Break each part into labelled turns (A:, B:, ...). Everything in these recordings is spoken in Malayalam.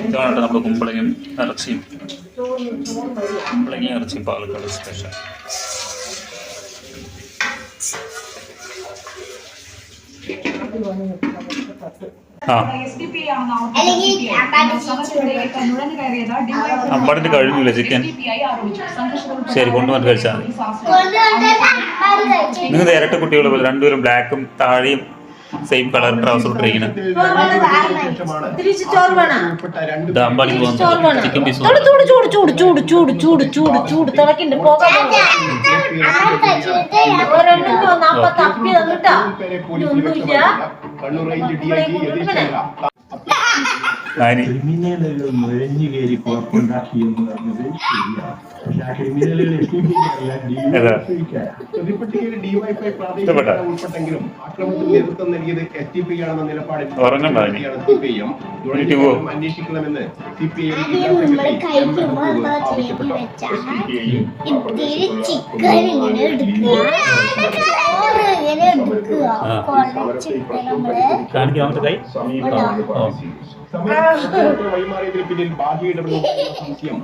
A: ഇതാണ് നമ്മൾ കുമ്പളങ്ങയും ഇറച്ചിയും. കുമ്പളങ്ങയും ഇറച്ചിയും പാലക്കാട് സ്പെഷ്യൽ. അമ്പാടിന്റെ കഴിഞ്ഞില്ല ചിക്കൻ. ശരി, കൊണ്ടുവന്ന് കഴിച്ചാൽ മതി. നിങ്ങൾ ഇരട്ട കുട്ടികൾ പോലെ രണ്ടുപേരും ബ്ലാക്കും താഴെയും സെയിം കളർ ട്രൗസർ ഇട്ടിരിക്കുന്നത്. അമ്പാടിക്ക് പോകുന്നത് ചിക്കൻ പീസ്
B: ക്രിമിനലുകൾ നുഴഞ്ഞു കയറി കുഴപ്പമുണ്ടാക്കി എന്ന് പറഞ്ഞത് ശരിയാണ്. പക്ഷെ ആ ക്രിമിനലുകൾ ഉൾപ്പെട്ടെങ്കിലും ആക്രമണത്തിൽ നേതൃത്വം നൽകിയത് SDP ആണെന്ന നിലപാടിൽ അന്വേഷിക്കണമെന്ന് CPI വൈമാറിയതിന് പിന്നിൽ ബാഹ്യ ഇടപെടൽ സംശയം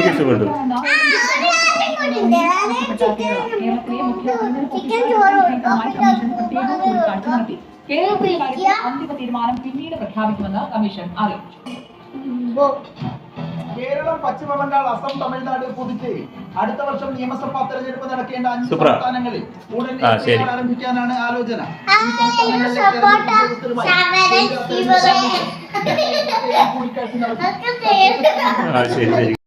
A: ഇഷ്ടപ്പെട്ടു.
C: അന്തിമ തീരുമാനം പിന്നീട് പ്രഖ്യാപിക്കുമെന്ന് കമ്മീഷൻ അറിയിച്ചു. കേരളം, പശ്ചിമ ബംഗാൾ, അസം, തമിഴ്നാട്, പുതുച്ചേരി അടുത്ത വർഷം നിയമസഭാ തെരഞ്ഞെടുപ്പ് നടക്കേണ്ട 5 സംസ്ഥാനങ്ങളിൽ ഉടനെ ആരംഭിക്കാനാണ് ആലോചന.
A: ശരി.